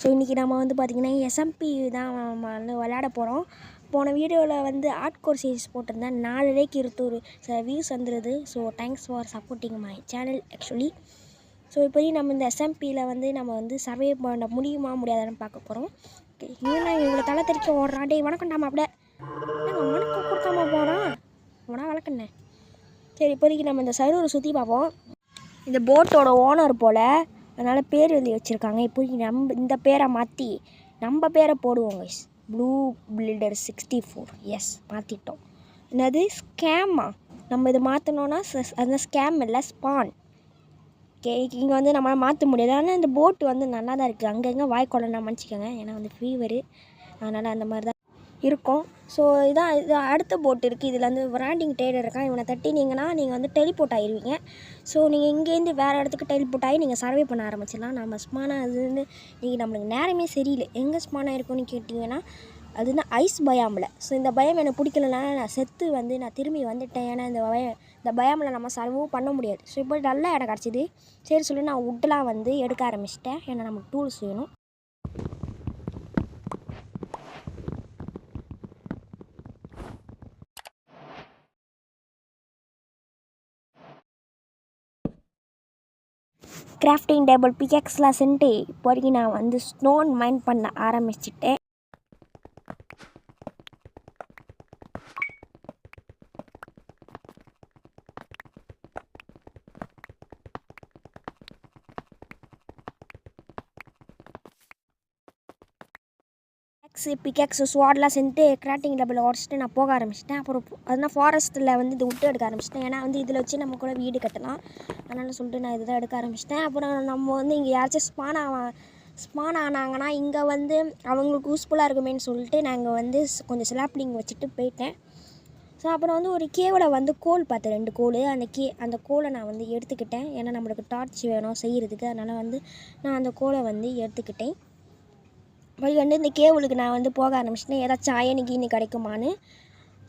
So இன்றைக்கி நம்ம வந்து பார்த்திங்கன்னா எஸ்எம்பி தான் நம்ம வந்து விளையாட போகிறோம். போன வீடியோவில் வந்து ஆர்ட்கோர் சீரிஸ் போட்டிருந்தேன். 4,21 வியூஸ் வந்துடுது. So thanks for supporting my channel actually. So இப்போதையும் நம்ம இந்த எஸ்எம்பியில் வந்து நம்ம வந்து சர்வே பண்ண முடியுமா முடியாதான்னு பார்க்க போகிறோம். ஓகே, நான் இவ்வளோ தலை தெரிக்க ஓடுறான். டே வணக்கம்டாமா அப்படியே வணக்கம் கொடுக்காம போகிறான். உடனே வழக்கண்ணே. சரி, இப்போதைக்கு நம்ம இந்த சர்வரை சுற்றி பார்ப்போம். இந்த போட்டோட ஓனர் போல், அதனால் பேர் எழுதி வச்சுருக்காங்க. இப்போதைக்கு நம்ம இந்த பேரை மாற்றி நம்ம பேரை போடுவோங்க. Blue builder 64. எஸ், மாற்றிட்டோம். என்னது ஸ்கேமா? நம்ம இது மாற்றினோன்னா அந்த ஸ்கேம் இல்லை, ஸ்பான். ஓகே, இங்கே வந்து நம்மளால் மாற்ற முடியாது. ஆனால் இந்த போட்டு வந்து நல்லா தான் இருக்குது. அங்கங்கே வாய்க்கொள்ளனா மன்னிச்சிக்கோங்க, ஏன்னா வந்து ஃபீவரு, அதனால் அந்த மாதிரி தான் இருக்கும். ஸோ இது அடுத்த போட் இருக்குது. இதில் வந்து பிராண்டிங் ட்ரேடர் இருக்கான். இவனை தட்டினீங்கன்னா நீங்கள் வந்து டெலிபோர்ட் ஆகிடுவீங்க. ஸோ நீங்கள் இங்கேருந்து வேறு இடத்துக்கு டெலிபோர்ட் ஆகி நீங்கள் சர்வே பண்ண ஆரம்பிச்சிடலாம். நம்ம ஸ்மானாக அதுன்னு நீங்கள் நம்மளுக்கு நேரமே சரியில்லை. எங்கே ஸ்மானாக இருக்குன்னு கேட்டிங்கன்னா அதுனா ஐஸ் பயாமில். ஸோ இந்த பயம் எனக்கு பிடிக்கலனா நான் செத்து வந்து நான் திரும்பி வந்துட்டேன். ஏன்னா இந்த பயாமில் நம்ம சர்வும் பண்ண முடியாது. ஸோ இப்போ நல்ல இடம் கிடச்சிது. சரி சொல்லி நான் வுட்டெலாம் வந்து எடுக்க ஆரம்பிச்சிட்டேன். ஏன்னா நமக்கு டூல்ஸ் வேணும். கிராஃப்டிங் டேபிள் பிகெக்ஸ்லாம் சென்ட்டு இப்போதைக்கு நான் வந்து ஸ்டோன் மைன் பண்ண ஆரம்பிச்சிட்டேன். பிகெக்ஸ் ஸ்வாட்லாம் சென்ட்டு கிராஃப்டிங் டேபிள் உடச்சிட்டு நான் போக ஆரம்பிச்சிட்டேன். அப்புறம் அதுனா ஃபாரஸ்ட்டில் வந்து இது விட்டு எடுக்க ஆரம்பிச்சிட்டேன். ஏன்னா வந்து இதில் வச்சு நம்ம கூட வீடு கட்டலாம். அதனால் சொல்லிட்டு நான் இதுதான் எடுக்க ஆரம்பிச்சிட்டேன். அப்புறம் நம்ம வந்து இங்கே யாராச்சும் ஸ்பான் ஆனாங்கன்னா இங்கே வந்து அவங்களுக்கு யூஸ்ஃபுல்லாக இருக்குமேன்னு சொல்லிட்டு நாங்கள் வந்து கொஞ்சம் ஸ்லாப்லிங் வச்சுட்டு போயிட்டேன். ஸோ அப்புறம் வந்து ஒரு கேவில் வந்து கோல் பார்த்தேன், 2 கோல். அந்த கோலை நான் வந்து எடுத்துக்கிட்டேன். ஏன்னா நம்மளுக்கு டார்ச் வேணும் செய்கிறதுக்கு. அதனால் வந்து நான் அந்த கோலை வந்து எடுத்துக்கிட்டேன். வழி வந்து இந்த கேவுளுக்கு நான் வந்து போக ஆரம்பிச்சிட்டேன். ஏதாச்சும் அயனு கீனு கிடைக்குமான்னு.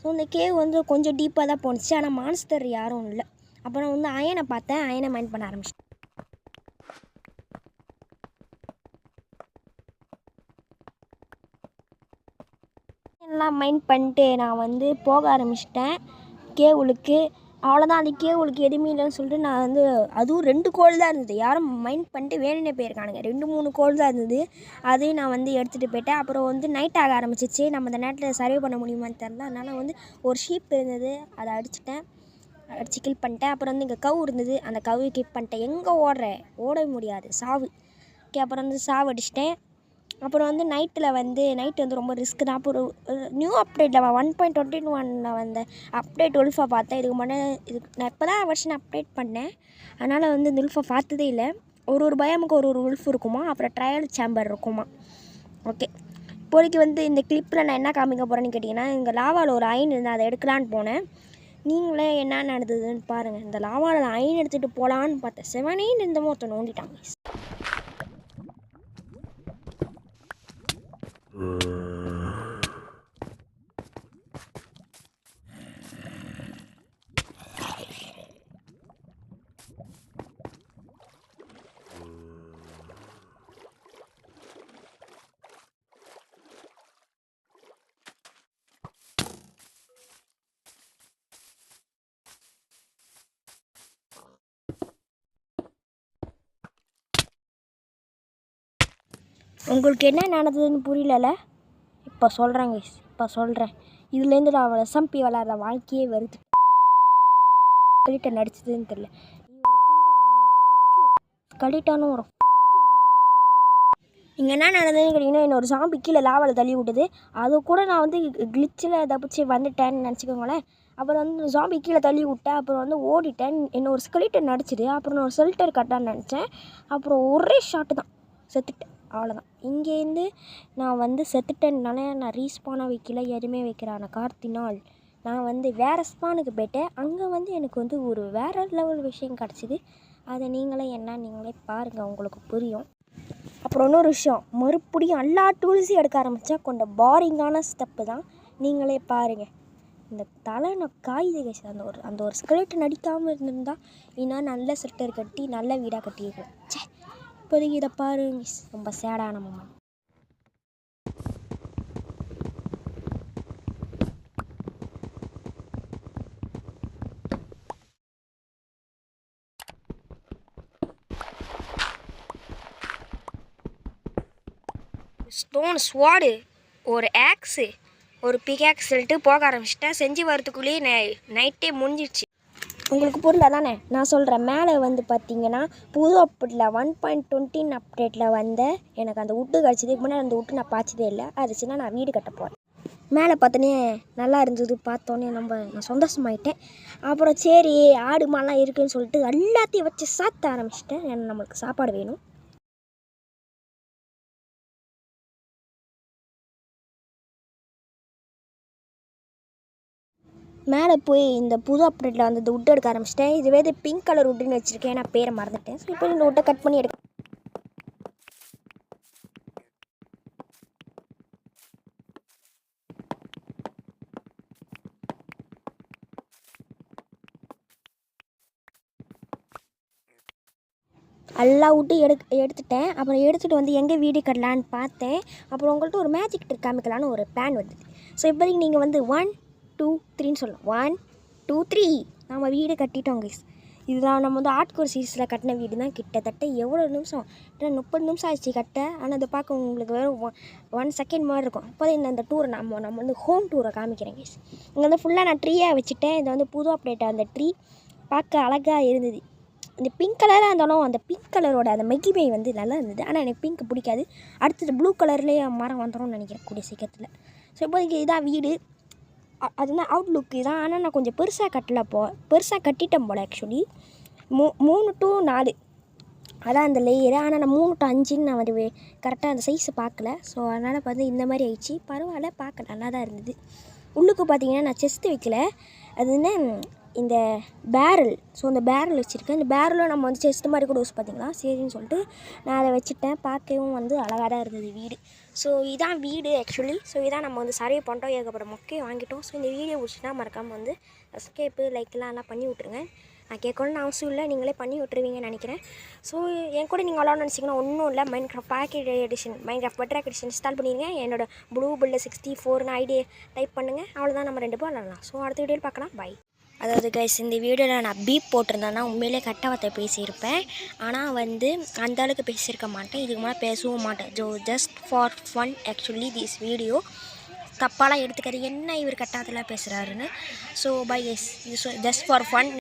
ஸோ இந்த கேவ் வந்து கொஞ்சம் டீப்பாக தான் போணுச்சு. ஆனால் மான்ஸ்டர் யாரும் இல்லை. அப்புறம் வந்து அயனை பார்த்தேன். அயனை மைண்ட் பண்ண ஆரம்பிச்சிட்டேன். எல்லாம் மைண்ட் பண்ணிட்டு நான் வந்து போக ஆரம்பிச்சிட்டேன் கேவுளுக்கு. அவ்வளோதான், அந்த கேவுளுக்கு எதுவுமே இல்லைன்னு சொல்லிட்டு நான் வந்து அதுவும் 2 கோல் தான் இருந்தது. யாரும் மைண்ட் பண்ணிட்டு வேணுன்னே போயிருக்கானுங்க. 2-3 கோல் தான் இருந்தது. அதையும் நான் வந்து எடுத்துகிட்டு போயிட்டேன். அப்புறம் வந்து நைட் ஆக ஆரம்பிச்சிச்சு. நம்ம அந்த நேரத்தில் சர்வே பண்ண முடியுமான்னு தெரில. அதனால் வந்து ஒரு ஷீப் இருந்தது, அதை அடித்து கில் பண்ணிட்டேன். அப்புறம் வந்து இங்கே கவு இருந்தது, அந்த கவு கில் பண்ணிட்டேன். எங்கே ஓட முடியாது, சாவு. ஓகே, அப்புறம் வந்து சாவு அடிச்சிட்டேன். அப்புறம் வந்து நைட்டு வந்து ரொம்ப ரிஸ்க்கு தான். அப்புறம் நியூ அப்டேட்டில் 1.21 வந்த அப்டேட் உல்ஃபா பார்த்தேன். நான் இப்போ தான் வெர்ஷன் அப்டேட் பண்ணேன். அதனால் வந்து இந்த உல்ஃபா பார்த்ததே இல்லை. ஒரு பயமுக்கு ஒரு உல்ஃப் இருக்குமா. அப்புறம் ட்ரையல் சேம்பர் இருக்குமா. ஓகே, இப்போதைக்கு வந்து இந்த கிளிப்பில் நான் என்ன காமிக்க போகிறேன்னு கேட்டிங்கன்னா, இங்கே லாவாவில் ஒரு அயன் இருந்தேன், அதை எடுக்கலான்னு போனேன். நீங்களே என்ன நடந்ததுன்னு பாருங்கள். இந்த லாவாவில் அயன் எடுத்துகிட்டு போகலான்னு பார்த்தேன். 7 இருந்தமோ ஒருத்தன் நோண்டிட்டாங்க. உங்களுக்கு என்ன நடந்ததுன்னு புரியல? இப்போ சொல்கிறேன். இதுலேருந்து நான் எஸ்எம்பி விளாட்ற வாழ்க்கையே வருது. ஸ்கெலிட்ட நடிச்சதுன்னு தெரில. ஸ்கெலிட்டானும் ஒரு இங்கே என்ன நடந்ததுன்னு கேட்டிங்கன்னா, என்னோட சாம்பி கீழே லாவாவில் தள்ளி விட்டுது. அது கூட நான் வந்து கிளிச்சில் தப்பிச்சு வந்துட்டேன்னு நினச்சிக்கோங்களேன். அப்புறம் வந்து சாம்பி கீழே தள்ளி விட்டேன். அப்புறம் வந்து ஓடிட்டேன். என்னோட ஸ்கெலிட்டன் நடிச்சிது. அப்புறம் நான் ஒரு ஷெல்டர் கட்டான்னு நினச்சேன். அப்புறம் ஒரே ஷாட்டு தான் செத்துட்டேன். அவ்வளோதான். இங்கேருந்து நான் வந்து செத்துட்டேன்னால நான் ரீஸ்பானாக வைக்கல, எதுவுமே வைக்கிறான கார்த்தினால் நான் வந்து வேறு ஸ்பானுக்கு போயிட்டேன். அங்கே வந்து எனக்கு வந்து ஒரு வேறு லெவல் விஷயம் கிடச்சிது. அதை நீங்களே பாருங்கள், உங்களுக்கு புரியும். அப்புறம் இன்னொரு விஷயம், மறுபடியும் எல்லா டூல்ஸையும் எடுக்க ஆரம்பித்தா கொஞ்சம் பாரிங்கான ஸ்டெப்பு தான். நீங்களே பாருங்கள். இந்த தலை நான் காயுது. அந்த ஒரு ஸ்கெலெட் நடிக்காமல் இருந்திருந்தால் இன்னும் நல்ல ஷெல்டர் கட்டி நல்ல வீடாக கட்டியிருக்கேன். இப்போதைக்கு இதை பாருங்க, ரொம்ப சேடான மொமெண்ட். ஸ்டோன் ஸ்வாடு, ஒரு ஆக்ஸு, ஒரு பிகாக்ஸ் சொல்லிட்டு போக ஆரம்பிச்சிட்டேன். செஞ்சு வரத்துக்குள்ளேயே நைட்டே முடிஞ்சிடுச்சு. உங்களுக்கு புரியல தானே நான் சொல்கிறேன். மேலே வந்து பார்த்தீங்கன்னா புது அப்டேட்டில் 1.20 அப்டேட்டில் வந்த எனக்கு அந்த உட்டு கிடச்சதுக்கு முன்னாடி அந்த உட்டு நான் பார்த்ததே இல்லை. அதுச்சுன்னா நான் வீடு கட்ட போகிறேன். மேலே பார்த்தோன்னே நல்லா இருந்தது. பார்த்தோன்னே நான் சந்தோஷமாயிட்டேன். அப்புறம் சரி ஆடு மாலாம் இருக்குதுன்னு சொல்லிட்டு எல்லாத்தையும் வச்சு சாத்த ஆரம்பிச்சிட்டேன். ஏன்னா நம்மளுக்கு சாப்பாடு வேணும். மேலே போய் இந்த புது அப்டேட்டில் வந்து இந்த உட்டு எடுக்க ஆரம்பிச்சிட்டேன். இதுவே இது பிங்க் கலர் உட்டுன்னு வச்சுருக்கேன். நான் பேரை மறந்துட்டேன். ஸோ இப்போ இந்த உட்டை கட் பண்ணி எடுக்க எல்லா விட்டு எடுத்துட்டேன். அப்புறம் எடுத்துகிட்டு வந்து எங்கே வீடு கட்டலான்னு பார்த்தேன். அப்புறம் உங்கள்கிட்ட ஒரு மேஜிக் ட்ரிக் காமிக்கலான்னு ஒரு பிளான் வந்தது. ஸோ இப்போதைக்கு நீங்கள் வந்து 1 2 3ன்னு சொல்லலாம். 1 2 3 நம்ம வீடு கட்டிட்டோம் கைஸ். இதுதான் நம்ம வந்து ஆர்ட்கோர் சீரீஸில் கட்டின வீடு தான். கிட்டத்தட்ட எவ்வளோ நிமிஷம் 30 நிமிஷம் ஆச்சு கட்ட. ஆனால் அதை பார்க்க உங்களுக்கு வெறும் 1 செகண்ட் மாதிரி இருக்கும். இப்போ இந்த டூரை நம்ம வந்து ஹோம் டூரை காமிக்கிறேன் கைஸ். இங்கே வந்து ஃபுல்லாக நான் ட்ரீயாக வச்சுட்டேன். இதை வந்து புது அப்டேட்டாக அந்த ட்ரீ பார்க்க அழகாக இருந்தது. இந்த பிங்க் கலராக இருந்தாலும் அந்த பிங்க் கலரோட அந்த மெகிமை வந்து நல்லா இருந்தது. ஆனால் எனக்கு பிங்க் பிடிக்காது. அடுத்தது ப்ளூ கலர்லேயே மரம் வந்துடும்னு நினைக்கிறேன் கூடிய சீக்கிரத்தில். ஸோ இப்போதைக்கு இதான் வீடு. அதுதான் அவுட்லுக்கு தான். ஆனால் நான் கொஞ்சம் பெருசாக கட்டிட்டேன் போல். ஆக்சுவலி 3 to 4 அதான் அந்த லேயரு. ஆனால் நான் 3 to 5ன்னு நான் வந்து கரெக்டாக அந்த சைஸை பார்க்கல. ஸோ அதனால் பார்த்து இந்த மாதிரி ஆயிடுச்சு. பரவாயில்ல, பார்க்க நல்லா தான் இருந்தது. உள்ளுக்கு பார்த்தீங்கன்னா நான் செஸ்ட்டு வைக்கல. அது என்ன இந்த பேரல். ஸோ அந்த பேரல் வச்சுருக்கேன். இந்த பேரலும் நம்ம வந்து செஸ்ட்டு மாதிரி கூட யூஸ் பார்த்திங்களா. சரின்னு சொல்லிட்டு நான் அதை வச்சுட்டேன். பார்க்கவும் வந்து அழகாக தான் இருந்தது வீடு. ஸோ இதான் வீடு ஆக்சுவலி. ஸோ இதான் நம்ம வந்து சர்வே பண்ணிட்டோம். ஏகப்பட்ட மொக்கையை வாங்கிட்டோம். ஸோ இந்த வீடியோ பிடிச்சினா மறக்காமல் வந்து சப்ஸ்கிரைப்பு லைக்லாம் பண்ணி விட்ருங்க. நான் கேட்கணும்னு அவசியம் இல்லை, நீங்களே பண்ணி விட்டுருவீங்கன்னு நினைக்கிறேன். ஸோ என் கூட நீங்கள் விளாட்னு நினச்சிங்கன்னா ஒன்றும் இல்லை. Minecraft packet edition, Minecraft Petrarch edition install பண்ணிடுங்க. என்னோட ப்ளூ பில்ல 64ன்னு ஐடியை டைப் பண்ணுங்கள். அவ்வளோதான், நம்ம 2 பேர் விளாட்லாம். ஸோ அடுத்த வீடியோவில் பார்க்கலாம். பை. அதாவது கைஸ், இந்த வீடியோவில் நான் பீப் போட்டிருந்தேன்னா உண்மையிலே கட்டவத்தை பேசியிருப்பேன். ஆனால் வந்து அந்த அளவுக்கு பேசியிருக்க மாட்டேன். இதுக்கு மேலே பேசவும் மாட்டேன். Just for fun actually this video. தப்பாலாம் எடுத்துக்காது, என்ன இவர் கட்டாதெல்லாம் பேசுகிறாருன்னு. ஸோ பை கைஸ், இது ஜஸ்ட் ஃபார் ஃபன்.